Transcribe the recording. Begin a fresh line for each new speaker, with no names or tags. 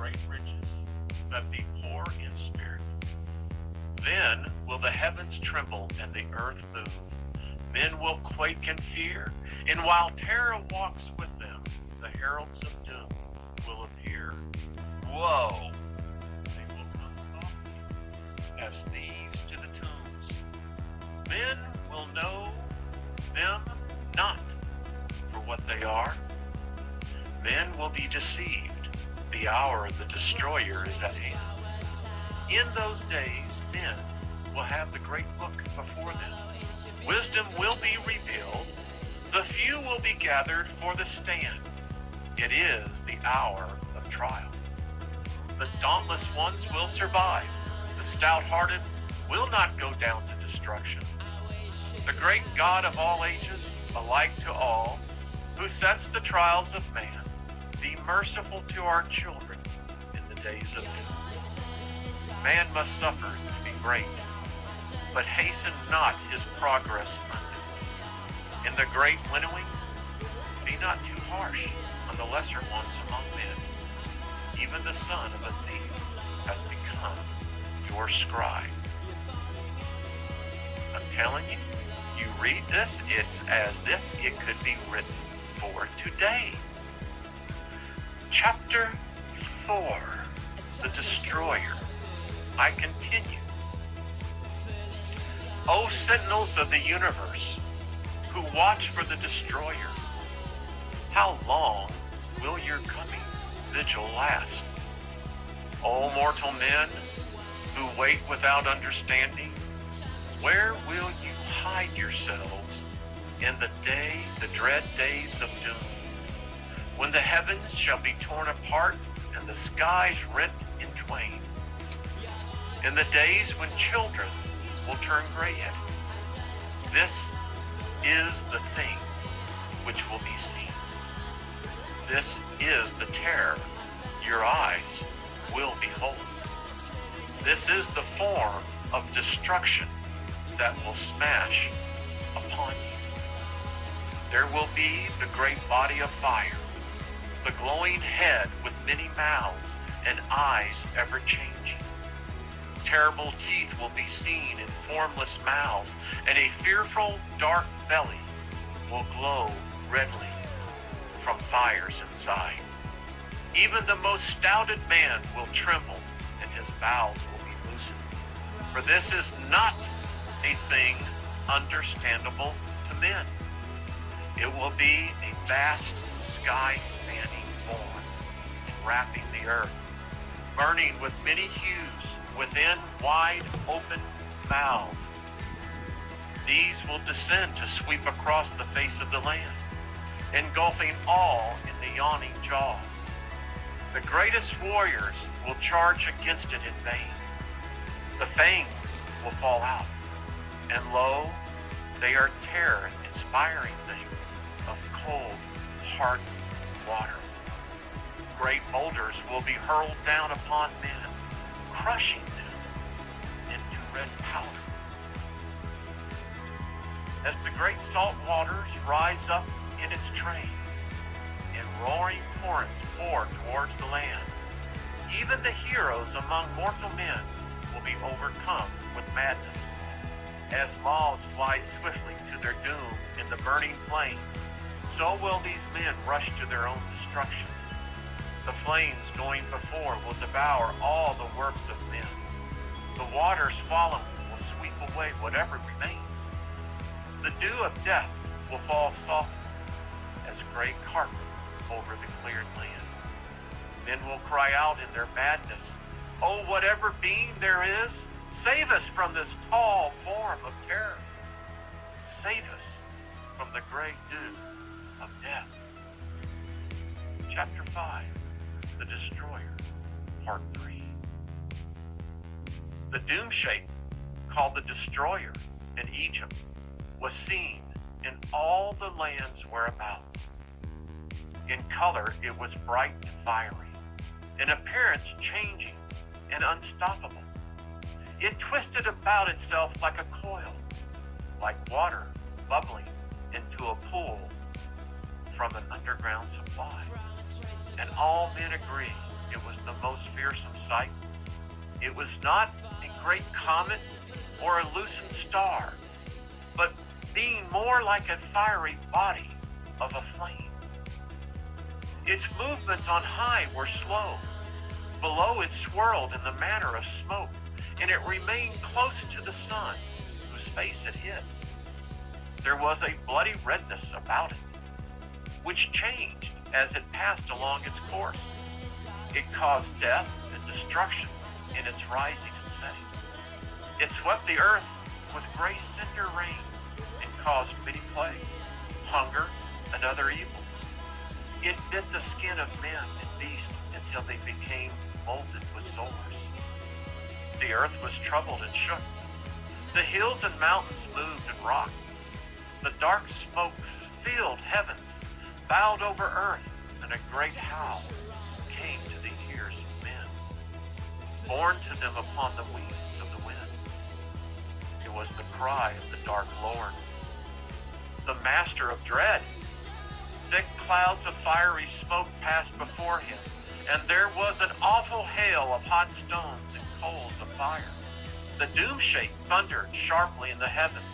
great riches, that be poor in spirit. Then will the heavens tremble and the earth move. Men will quake in fear, and while terror walks with them, the heralds of doom will appear. Woe! They will come softly as thieves to the tombs. Men will know them not for what they are. Men will be deceived. The hour of the destroyer is at hand. In those days, men will have the great book before them. Wisdom will be revealed. The few will be gathered for the stand. It is the hour of trial. The dauntless ones will survive. The stout-hearted will not go down to destruction. The great God of all ages, alike to all, who sets the trials of man, be merciful to our children in the days of doom. Man must suffer to be great, but hasten not his progress unto. In the great winnowing, be not too harsh on the lesser ones among men. Even the son of a thief has become your scribe. I'm telling you, you read this, it's as if it could be written for today. Chapter 4, The Destroyer. I continue. O sentinels of the universe, who watch for the destroyer, how long will your coming vigil last? O mortal men, who wait without understanding, where will you hide yourselves in the dread days of doom, when the heavens shall be torn apart and the skies rent in twain, in the days when children will turn gray-headed? This is the thing which will be seen. This is the terror your eyes will behold. This is the form of destruction that will smash upon you. There will be the great body of fire, the glowing head with many mouths and eyes ever changing. Terrible teeth will be seen in formless mouths, and a fearful dark belly will glow redly from fires inside. Even the most stouted man will tremble, and his bowels will be loosened. For this is not a thing understandable to men. It will be a vast sky-spanning form, enwrapping the earth, burning with many hues within wide open mouths. These will descend to sweep across the face of the land, engulfing all in the yawning jaws. The greatest warriors will charge against it in vain. The fangs will fall out, and lo, they are terror-inspiring things of cold, hardened water. Great boulders will be hurled down upon men, crushing them into red powder. As the great salt waters rise up in its train, and roaring torrents pour towards the land, even the heroes among mortal men will be overcome with madness. As moths fly swiftly to their doom in the burning flame, so will these men rush to their own destruction. The flames going before will devour all the works of men. The waters following will sweep away whatever remains. The dew of death will fall softly as gray carpet over the cleared land. Men will cry out in their madness, "Oh, whatever being there is, save us from this tall form of terror. Save us from the gray dew of death." Chapter 5, The Destroyer, Part 3. The doom shape, called the Destroyer in Egypt, was seen in all the lands whereabouts. In color, it was bright and fiery, in appearance changing and unstoppable. It twisted about itself like a coil, like water bubbling into a pool from an underground supply. And all men agree it was the most fearsome sight. It was not a great comet or a loosened star, but being more like a fiery body of a flame. Its movements on high were slow. Below it swirled in the manner of smoke, and it remained close to the sun, whose face it hid. There was a bloody redness about it, which changed as it passed along its course. It caused death and destruction in its rising and setting. It swept the earth with gray cinder rain and caused many plagues, hunger, and other evils. It bit the skin of men and beasts until they became molded with sores. The earth was troubled and shook. The hills and mountains moved and rocked. The dark smoke filled heavens, bowed over earth, and a great howl came to the ears of men, borne to them upon the wings of the wind. It was the cry of the dark Lord, the master of dread. Thick clouds of fiery smoke passed before him, and there was an awful hail of hot stones and coals of fire. The doom-shake thundered sharply in the heavens,